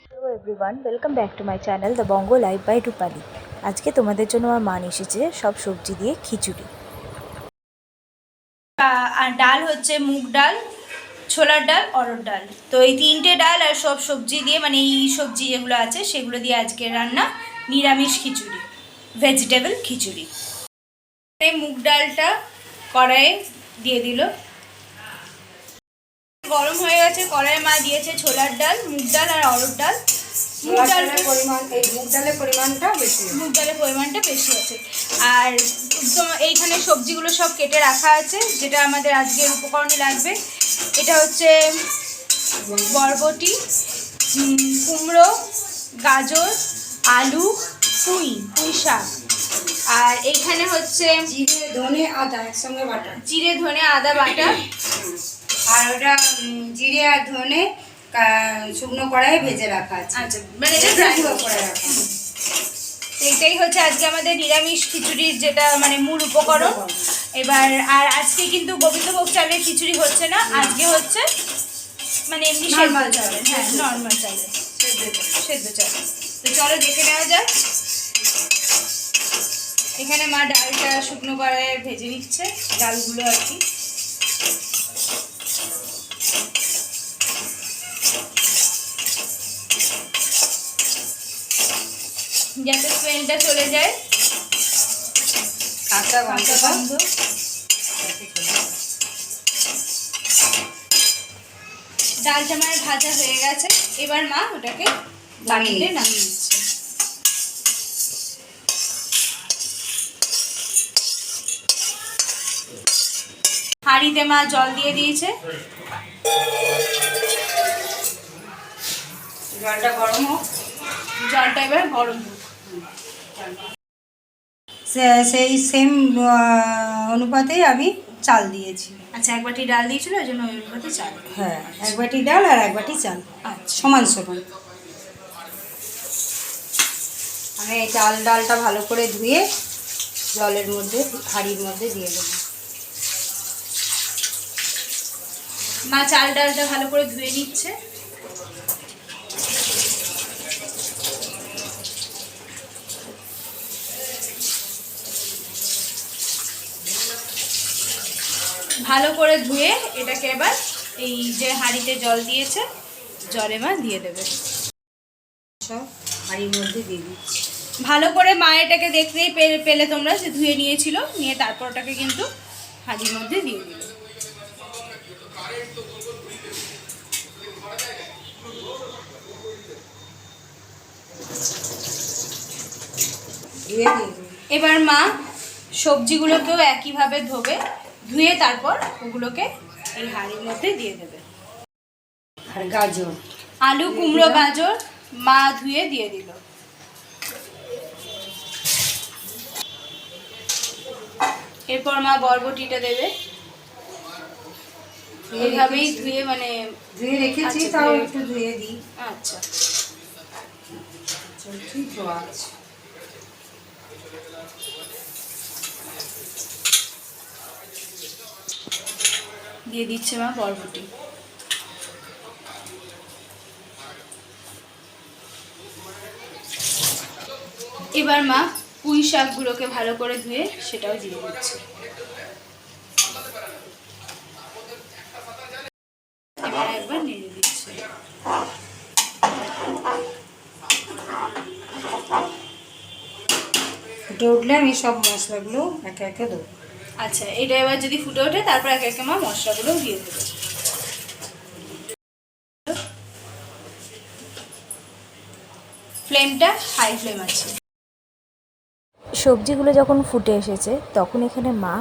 Hello everyone, welcome back to my channel the Bongo live by Rupali. আজকে তোমাদের জন্য আমার মা এসেছে সব সবজি দিয়ে খিচুড়ি। আর ডাল হচ্ছে মুগ ডাল, ছোলার ডাল, অরহর ডাল। তো এই তিনটে ডাল আর সব সবজি দিয়ে, মানে এই সবজি যেগুলো আছে সেগুলো দিয়ে আজকে রান্না নিরামিষ খিচুড়ি, ভেজিটেবল খিচুড়ি। এই মুগ ডালটা কড়াইয়ে দিয়ে দিল, গরম হয়ে গেছে। কড়াইয়ে মা দিয়েছে ছোলার ডাল, মুগ ডাল আর অরহর ডাল। মুগ ডালের পরিমাণটা বেশি আছে। আর এইখানে সবজিগুলো সব কেটে রাখা আছে, যেটা আমাদের আজকের উপকরণে লাগবে। এটা হচ্ছে বরবটি, কুমড়ো, গাজর, আলু, পুঁই শাক। আর এইখানে হচ্ছে জিরে ধনে আদা একসঙ্গে বাটা, জিরে ধনে আদা বাটা। আর ওটা জিরে আর ধনে শুকনো কড়াইয়ে ভেজে রাখা আছে। আচ্ছা, মানে করে রাখা। এইটাই হচ্ছে আজকে আমাদের নিরামিষ খিচুড়ির যেটা মানে মূল উপকরণ। এবার আর আজকে কিন্তু গোবিন্দভোগ চালের খিচুড়ি হচ্ছে না, আজকে হচ্ছে মানে এমনি নর্মাল চালের। হ্যাঁ, নর্মাল চালের সেদ্ধ চাল। তো চলো দেখে নেওয়া যাক। এখানে মা ডালটা শুকনো কড়াইয়ে ভেজে নিচ্ছে, ডালগুলো আর কি। যাতে স্মেলটা চলে যায়, কাঁচা গন্ধ। ডালটা মানে ভাজা হয়ে গেছে। এবার মা ওটাকে বাড়িতে নামিয়ে দিচ্ছে। হাঁড়িতে মা জল দিয়ে দিয়েছে, জলটা গরম হোক। জলটা এবার গরম হোক। সেই সেম অনুপাতেই আমি চাল দিয়েছি। আচ্ছা, এক বাটি ডাল দিয়েছিল, ওই জন্য ওই অনুপাতে চাল। হ্যাঁ, এক বাটি ডাল আর এক বাটি চাল, আচ্ছা, সমান সমান। আমি এই ডালটা ভালো করে ধুয়ে জলের মধ্যে, হাঁড়ির মধ্যে দিয়ে দেবো। মা ডালটা ভালো করে ধুয়ে নিচ্ছে। ভালো করে ধুয়ে এটাকে এবার এই যে হাঁড়িতে জল দিয়েছে, জলে মা দিয়ে দেবে। সব হাঁড়ির মধ্যে দিয়ে দিচ্ছি। ভালো করে মা এটাকে দেখতেই পেলে তোমরা যে ধুয়ে নিয়েছিল, নিয়ে তারপর ওটাকে কিন্তু হাঁড়ির মধ্যে দিয়ে দিল। এবার মা সবজিগুলোকেও একইভাবে ধুয়ে তারপর ওগুলোকে এই হাঁড়ির মধ্যে দিয়ে দেবে। আর গাজর, আলু, কুমড়ো, গাজর মা ধুয়ে দিয়ে দিল। এরপর মা বরবটিটা দেবে। এইভাবেই ধুয়ে, মানে ধুয়ে রেখেছি, তাও একটু ধুয়ে দিই। আচ্ছা, ঠিক আছে। দিয়ে দিচ্ছে মা বরবটি। এবার মা পুঁই শাকগুলোকে ভালো করে ধুয়ে সেটাও দিয়ে দিচ্ছে। এবার একবার নেড়ে দিচ্ছে। ফুটে উঠলে আমি সব মশলাগুলো একে একে দেবো। আচ্ছা, এটা এবার যদি ফুটে ওঠে তারপর একে একে মা মশলাগুলো দিয়ে দেবে। ফ্লেমটা হাই ফ্লেম আছে। সবজিগুলো যখন ফুটে এসেছে তখন এখানে মা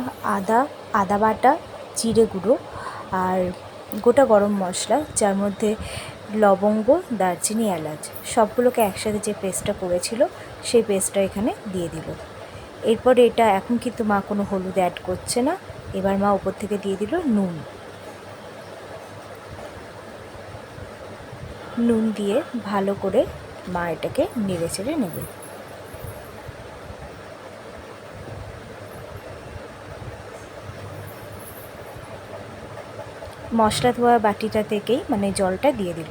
আদা বাটা, জিরে গুঁড়ো আর গোটা গরম মশলা, যার মধ্যে লবঙ্গ, দারচিনি, এলাচ সবগুলোকে একসাথে যে পেস্টটা করেছিল সেই পেস্টটা এখানে দিয়ে দিল। এরপর এটা এখন কিন্তু মা কোনো হলুদ অ্যাড করছে না। এবার মা উপর থেকে দিয়ে দিল নুন দিয়ে ভালো করে মা এটাকে নেড়ে চেড়ে নেবে। মশলা ধোয়া বাটিটা থেকেই মানে জলটা দিয়ে দিল।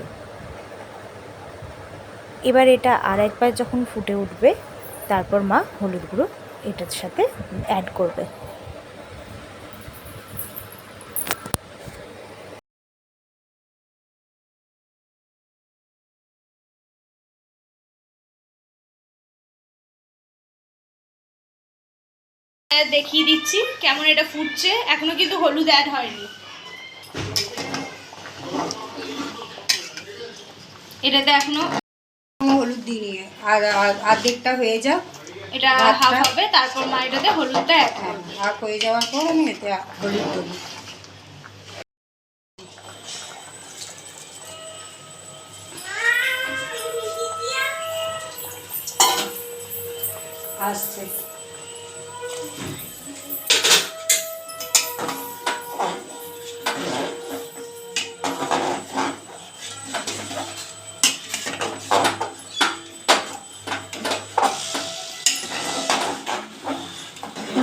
এবার এটা আর একবার যখন ফুটে উঠবে তারপর মা হলুদ গুঁড়ো এটার সাথে অ্যাড করবে। দেখিয়ে দিচ্ছি কেমন এটা ফুটছে, এখনো কিন্তু হলুদ অ্যাড হয়নি। এটাতে এখনো হলুদ দিয়ে আর অর্ধেকটা হয়ে যাক, এটা হাফ হবে, তারপর মা এটাতে হলুদটা অ্যাড করবে। হাফ হয়ে যাওয়ার পর আমি এতে হলুদ দেবো। আসছে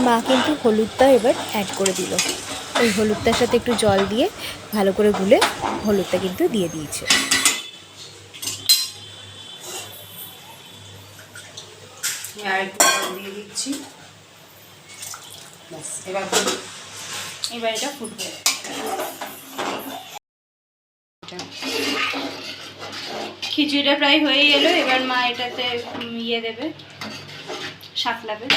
মা কিন্তু হলুদটা এবার অ্যাড করে দিল। ওই হলুদটার সাথে একটু জল দিয়ে ভালো করে গুলে হলুদটা কিন্তু দিয়ে দিয়েছে। আর একটু জল দিয়ে দিচ্ছি। ব্যাস এবার এটা ফুটবে। খিচুড়িটা প্রায় হয়ে এলো, এবার মা এটাতে ইয়ে দেবে, শাকলাবে।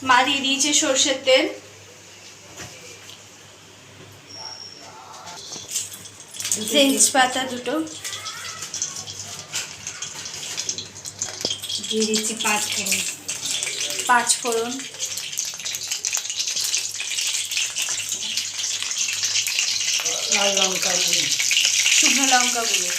মা দিয়ে দিয়েছে সর্ষের তেল, তেজপাতা দুটো দিয়ে দিচ্ছি, 5 ফোড়ন, লাল লঙ্কা গুঁড়ো, শুকনো লঙ্কা গুঁড়ো,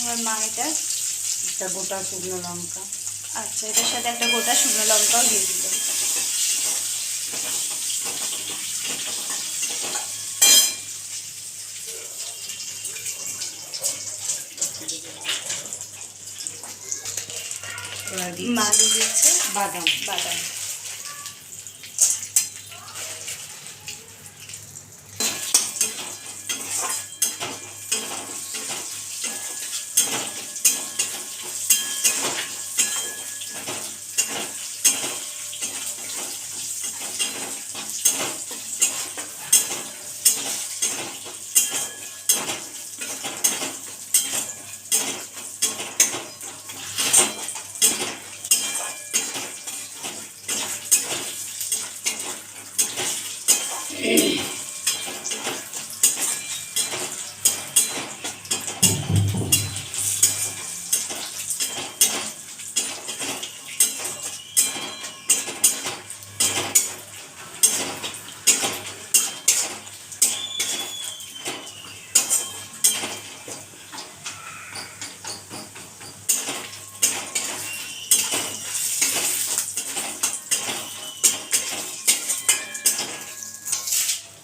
এবার মা এটা একটা গোটা শুকনো লঙ্কা, আচ্ছা এটার সাথে একটা গোটা শুকনো লঙ্কাও দিয়ে দিল। মা দিয়ে দিচ্ছে বাদাম।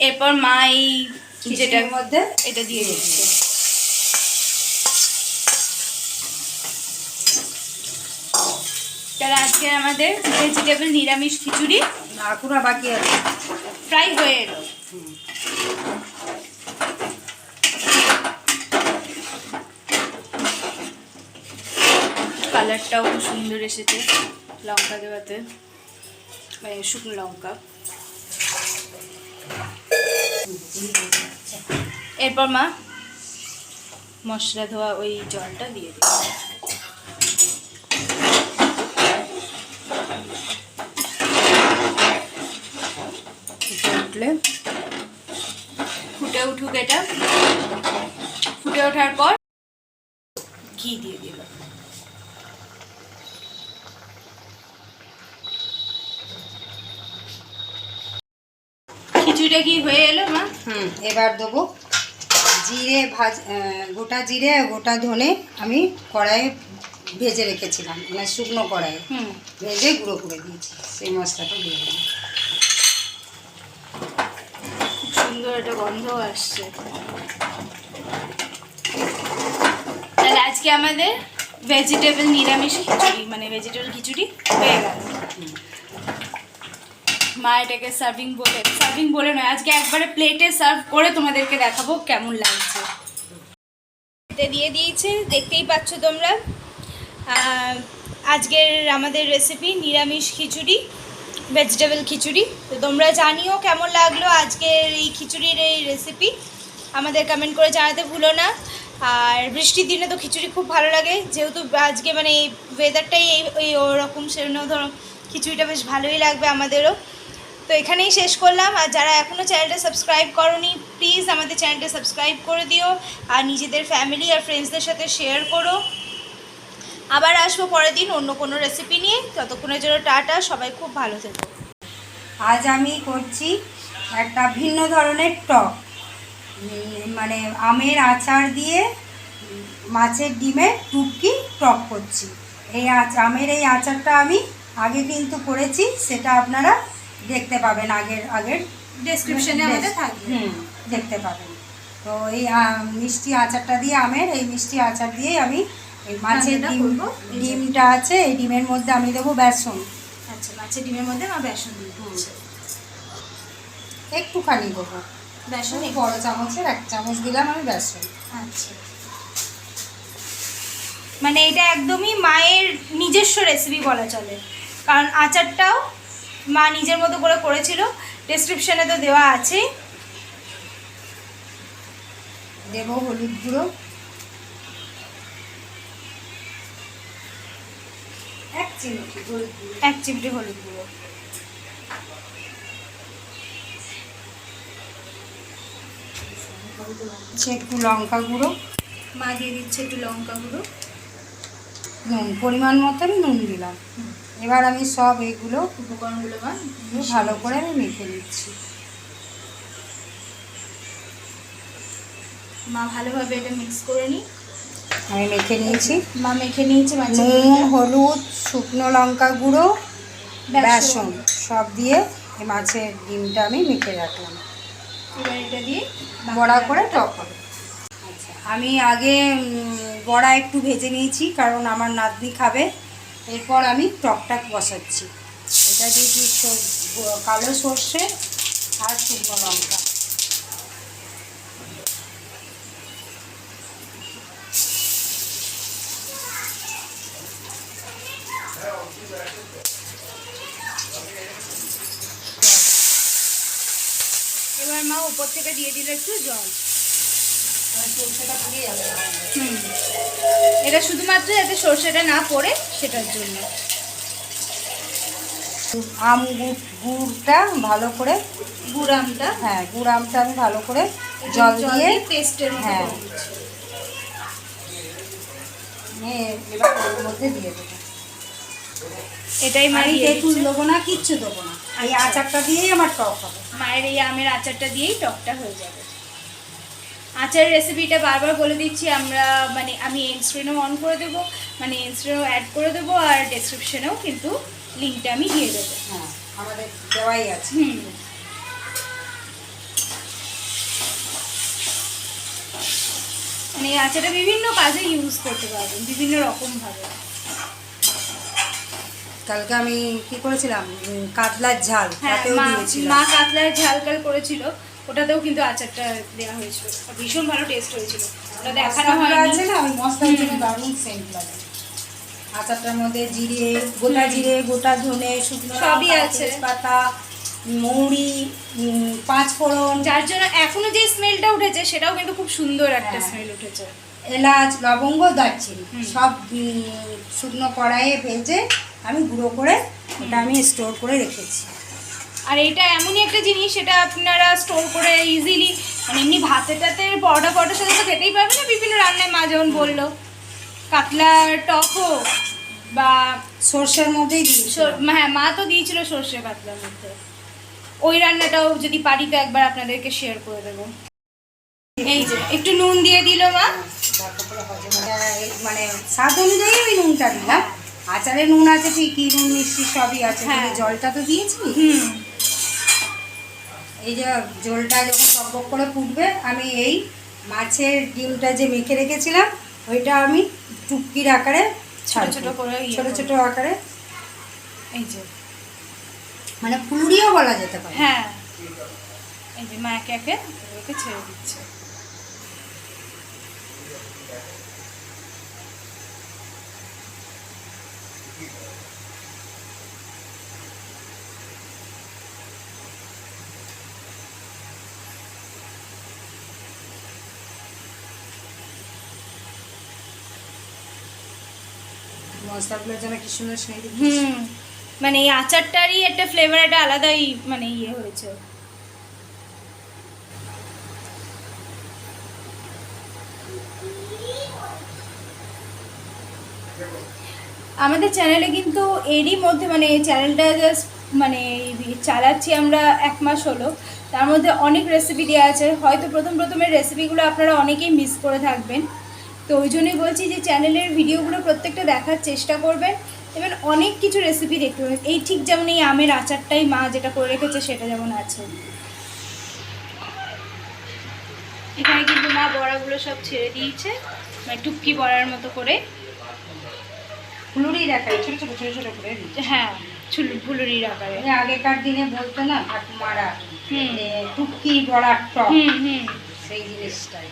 এরপর মা এই যেটার মধ্যে এটা দিয়ে দিচ্ছে। তাহলে আজকে আমাদের ভেজিটেবল নিরামিষ খিচুড়ি এখনো বাকি আছে, প্রায় হয়ে এলো। কালারটাও খুব সুন্দর এসেছে লঙ্কা দেওয়াতে, মানে শুকনো লঙ্কা। এরপর মা মশলা ধোয়া ওই জলটা দিয়ে দিই। উঠলে ফুটে উঠুক, এটা ফুটে ওঠার পর ঘি দিয়ে দিল। খিচুড়িটা কি হয়ে এলো মা? এবার দেবো জিরে গোটা জিরে আর গোটা ধনে আমি কড়াইয়ে ভেজে রেখেছিলাম, মানে শুকনো কড়াইয়ে ভেজে গুঁড়ো করে দিয়েছি, সেই মশলাটা দিয়ে দিলাম। খুব সুন্দর একটা গন্ধ আসছে। তাহলে আজকে আমাদের ভেজিটেবল নিরামিষ খিচুড়ি, মানে ভেজিটেবল খিচুড়ি হয়ে গেল। মা এটাকে সার্ভিং বলে নয়, আজকে একবারে প্লেটে সার্ভ করে তোমাদেরকে দেখাবো কেমন লাগছে। এটা দিয়ে দিয়েছে, দেখতেই পাচ্ছ তোমরা। আজকের আমাদের রেসিপি নিরামিষ খিচুড়ি, ভেজিটেবল খিচুড়ি। তো তোমরা জানিও কেমন লাগলো আজকের এই খিচুড়ির এই রেসিপি, আমাদের কমেন্ট করে জানাতে ভুলো না। আর বৃষ্টির দিনে তো খিচুড়ি খুব ভালো লাগে, যেহেতু আজকে মানে এই ওয়েদারটাই এই ওরকম, সেজন্য ধরো খিচুড়িটা বেশ ভালোই লাগবে আমাদেরও। তো এখানেই শেষ করলাম। আর যারা এখনও চ্যানেলটা সাবস্ক্রাইব করোনি, প্লিজ আমাদের চ্যানেলটা সাবস্ক্রাইব করে দিও, আর নিজেদের ফ্যামিলি আর ফ্রেন্ডসদের সাথে শেয়ার করো। আবার আসবো পরের দিন অন্য কোনো রেসিপি নিয়ে। ততক্ষণের জন্য টাটা, সবাই খুব ভালো থেকো। আজ আমি করছি একটা ভিন্ন ধরনের টক, মানে আমের আচার দিয়ে মাছের ডিমের টুপকি টক করছি। এই আমের এই আচারটা আমি আগে কিন্তু করেছি, সেটা আপনারা দেখতে পাবেন আগের ডেসক্রিপশনে আমাদের থাকবে, দেখতে পাবেন। তো এই মিষ্টি আচারটা দিয়ে, আমের এই মিষ্টি আচার দিয়ে আমি এই মাছের ডিমটা আছে, এই ডিমের মধ্যে আমি দেবো বেসন। আচ্ছা, মাছের ডিমের মধ্যে আমার বেসন দিয়ে একটুখানি দেবো বেসন, এই বড় চামচের 1 চামচ দিলাম আমি বেসন। আচ্ছা, মানে এটা একদমই মায়ের নিজস্ব রেসিপি বলা চলে, কারণ আচারটাও মা নিজের মতো করে করেছিল, ডেসক্রিপশনে তো দেওয়া আছে। দেবো হলুদ গুঁড়ো 1 চিমটি, 1 চিমটি হলুদ গুঁড়ো, একটু লঙ্কা গুঁড়ো, মা দিয়ে দিচ্ছে একটু লঙ্কা গুঁড়ো, নুন পরিমাণ মতো আমি নুন দিলাম। এবার আমি সব এইগুলো উপকরণগুলো ভালো করে আমি মেখে নিচ্ছি। মা ভালোভাবে এটা মিক্স করে নিই। আমি মেখে নিয়েছি, মা মেখে নিয়েছে নুন, হলুদ, শুকনো লঙ্কা গুঁড়ো, বেসন সব দিয়ে এই মাছের ডিমটা আমি মেখে রাখলাম। এবার এটা দিয়ে বড়া করে টক হবে। আচ্ছা, আমি আগে বড়া একটু ভেজে নিয়েছি, কারণ আমার নাতনি খাবে। এরপর আমি টকটা বসাচ্ছি। এটা দিয়েছি কালো সর্ষে আর শুকনো লঙ্কা। এবার মা উপর থেকে দিয়ে দিল একটু জল। এটা শুধুমাত্র যাতে সর্ষেটা না পড়ে সেটার জন্য। আম গুড়টা ভালো করে, গুড় আমটা, হ্যাঁ গুড় আমটা আমি ভালো করে জল দিয়ে পেস্টের হ্যাঁ এবার ওর মধ্যে দিয়ে দেবো। এটাই মা তেঁতুল দেবো না, কিচ্ছু দেবো না, এই আচারটা দিয়েই আমার টক হবে। মায়ের এই আমের আচারটা দিয়েই টকটা হয়ে যাবে। আচারের রেসিপিটা বারবার বলে দিচ্ছি আমরা, মানে আমি এন্ড স্ক্রিনও অন করে দেবো, মানে এন্ড স্ক্রিনও অ্যাড করে দেবো, আর ডেসক্রিপশনেও কিন্তু লিঙ্কটা আমি দিয়ে দেবো। হ্যাঁ, আমাদের দেওয়াই আছে। মানে এই আচারটা বিভিন্ন কাজে ইউজ করতে পারবেন, বিভিন্ন রকমভাবে। কালকে আমি কি করেছিলাম, কাতলার ঝাল, তাতেও দিয়েছিলাম। মা কাতলার ঝাল করেছিল, ওটাতেও কিন্তু আচারটা দেওয়া হয়েছিল, ভীষণ ভালো টেস্ট হয়েছিল। ওটা দেখানো আছে না, ওই মশলার জন্য দারুণ সেন্ট লাগে। আচারটার মধ্যে জিরে, গোটা জিরে, গোটা ধনে, শুকনো সবই আছে, পাতা, মৌরি, 5 ফোড়ন, যার জন্য এখনো যে স্মেলটা উঠেছে সেটাও কিন্তু খুব সুন্দর একটা স্মেল উঠেছে। এলাচ, লবঙ্গ, দারচিনি সব শুকনো কড়াইয়ে ভেজে আমি গুঁড়ো করে ওটা আমি স্টোর করে রেখেছি। আর এটা এমনই একটা জিনিস, সেটা আপনারা স্টোর করে ইজিলি, মানে এমনি ভাতের পরোটার সাথে তো খেতেই পারবে না, বিভিন্ন রান্নায় মা যেমন বললো, কাতলার টক হোক বা সর্ষের মধ্যেই দিয়েছি। হ্যাঁ, মা তো দিয়েছিল সর্ষে কাতলার মধ্যে। ওই রান্নাটাও যদি পারি তো একবার আপনাদেরকে শেয়ার করে দেবো। এই যে একটু নুন দিয়ে দিল মা, মানে স্বাদ অনুযায়ী ওই নুনটা দিলাম। আচারে নুন আছে ঠিকই, নুন মিষ্টি সবই আছে, জলটা তো দিয়েছি। এই যে জলটা যখন টকবক করে ফুটবে, আমি এই মাছের ডিমটা যে মেখে রেখেছিলাম ওইটা আমি টুপকির আকারে ছোট ছোট করে ছোট ছোট আকারে, এই যে মানে ফুলুরিও বলা যেতে পারে। হ্যাঁ, এই যে মা একে একে ওকে ছেড়ে দিচ্ছে। মশলাগুলোর জন্য কি সুন্দর স্মেল। মানে এই আচারটারই একটা ফ্লেভার, একটা আলাদাই মানে ইয়ে হয়েছে। আমাদের চ্যানেলে কিন্তু এরই মধ্যে মানে চ্যানেলটা জাস্ট মানে চালাচ্ছি আমরা 1 মাস হলো, তার মধ্যে অনেক রেসিপি দেওয়া আছে। হয়তো প্রথমের রেসিপিগুলো আপনারা অনেকেই মিস করে থাকবেন, তো ওই জন্যই বলছি যে চ্যানেলের ভিডিওগুলো প্রত্যেকটা দেখার চেষ্টা করবেন এবং অনেক কিছু রেসিপি দেখতে পাবেন। এই ঠিক যেমন এই আমের আচারটাই মা যেটা করে রেখেছে সেটা যেমন আছে। এখানে কিন্তু মা বড়াগুলো সব ছেড়ে দিয়েছে, মানে টুপকি বড়ার মতো করে। ফুলুরি দেখাই ছোট ছোট ছোট ছোট করে। হ্যাঁ, ফুলুরির আকারে। আগেকার দিনে বলতো না ঠাকুমারা টুপকি বড়ার টক, সেই জিনিসটাই।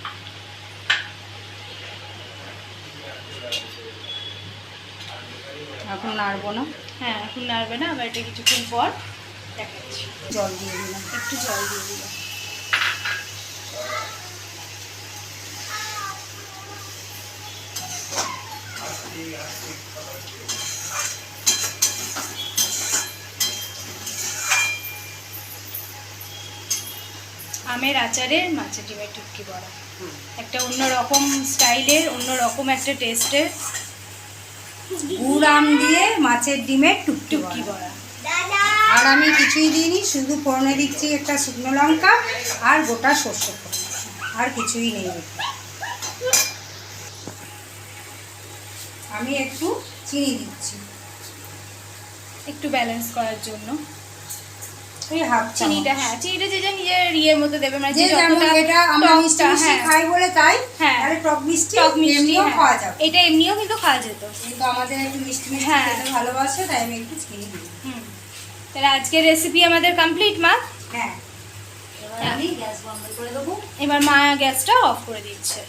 এখন নাড়বো না। হ্যাঁ, এখন নাড়বে না, আবার এটা কিছুক্ষণ পর দেখাচ্ছি। জল দিয়ে দিলাম, একটু জল দিয়ে দিলাম। আমের আচারের মাছের ডিমের টুপকি বড়া, একটা অন্যরকম স্টাইলের, অন্যরকম একটা টেস্টের। গুড় আম দিয়ে মাছের ডিমের টুকটি বড়া। আর আমি কিছুই দিইনি, শুধু ফোড়নে দিচ্ছি একটা শুকনো লঙ্কা আর গোটা সর্ষে ফোড়ন, আর কিছুই নেই। আমি একটু চিনি দিচ্ছি একটু ব্যালেন্স করার জন্য। এই হাফ চিনিটা, হ্যাঁ চিনিটা যে নিজের ইয়ের মতো দেবে, মানে যে যেমন এটা আমরা মিষ্টি মিষ্টি খাই বলে তাই। হ্যাঁ, আরে টক মিষ্টি এমনিও খাওয়া যাবে, এটা এমনিও কিন্তু খাওয়া যেত, কিন্তু আমাদের একটু মিষ্টি মিষ্টি খেতে ভালোবাসে, তাই আমি একটু চিনি দিই। তাহলে আজকের রেসিপি আমাদের কমপ্লিট মা। হ্যাঁ, এবার আমি গ্যাস বন্ধ করে দেবো। এবার মা গ্যাসটা অফ করে দিচ্ছে।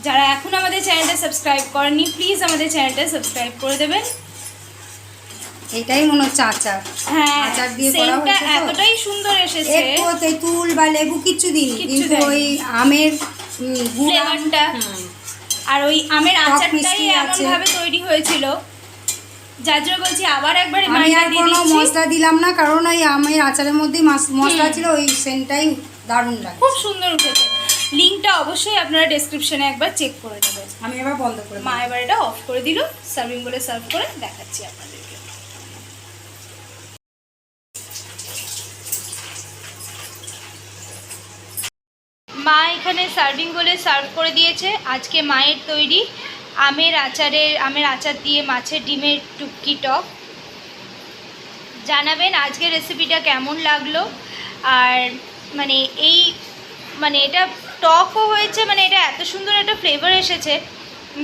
যারা এখন আমাদের চ্যানেলটা সাবস্ক্রাইব করেননি, প্লিজ আমাদের চ্যানেলটা সাবস্ক্রাইব করে দেবেন। এটাই মনে হচ্ছে আচার। হ্যাঁ, আচার দিয়ে করা হয়েছে তো এতটাই সুন্দর এসেছে। একটু তেঁতুল বা লেবু কিচ্ছু দিইনি, কিন্তু ওই আমের ফ্লেভারটা আর ওই আমের আচারটাই এমন ভাবে তৈরি হয়েছিল, যার জন্য বলছি আবার একবার আমি আর কোনো মশলা দিলাম না, কারণ ওই আমের আচারের মধ্যেই মশলা ছিল, ওই সেন্টটাই দারুণ লাগে, খুব সুন্দর উঠেছে। লিঙ্কটা অবশ্যই আপনারা ডেসক্রিপশনে একবার চেক করে নেবেন। আমি এবার বন্ধ করে মা এবার এটা অফ করে দিল, সার্ভিং বলে সার্ভ করে দেখাচ্ছি আপনাদেরকে। মা এখানে সার্ভিং বলে সার্ভ করে দিয়েছে আজকে মায়ের তৈরি আমের আচার দিয়ে মাছের ডিমের টুপকি টক। জানাবেন আজকের রেসিপিটা কেমন লাগলো, আর মানে এটা টকও হয়েছে, মানে এটা এত সুন্দর একটা ফ্লেভার এসেছে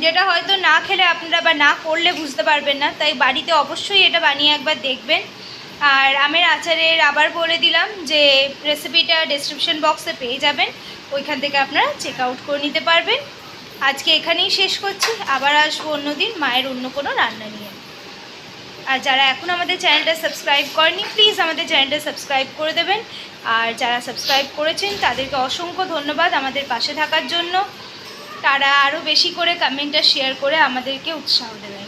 যেটা হয়তো না খেলে আপনারা বা না করলে বুঝতে পারবেন না, তাই বাড়িতে অবশ্যই এটা বানিয়ে একবার দেখবেন। আর আমের আচারের আবার বলে দিলাম যে রেসিপিটা ডেসক্রিপশন বক্সে পেয়ে যাবেন, ওইখান থেকে আপনারা চেক আউট করে নিতে পারবেন। আজকে এখানেই শেষ করছি, আবার আসবো অন্যদিন মায়ের অন্য কোনো রান্না নিয়ে। আর যারা এখন আমাদের চ্যানেলটা সাবস্ক্রাইব করেনি, প্লিজ আমাদের চ্যানেলটা সাবস্ক্রাইব করে দেবেন। আর যারা সাবস্ক্রাইব করেছেন তাদেরকে অসংখ্য ধন্যবাদ আমাদের পাশে থাকার জন্য। তারা আরও বেশি করে কমেন্টটা শেয়ার করে আমাদেরকে উৎসাহ দেবেন।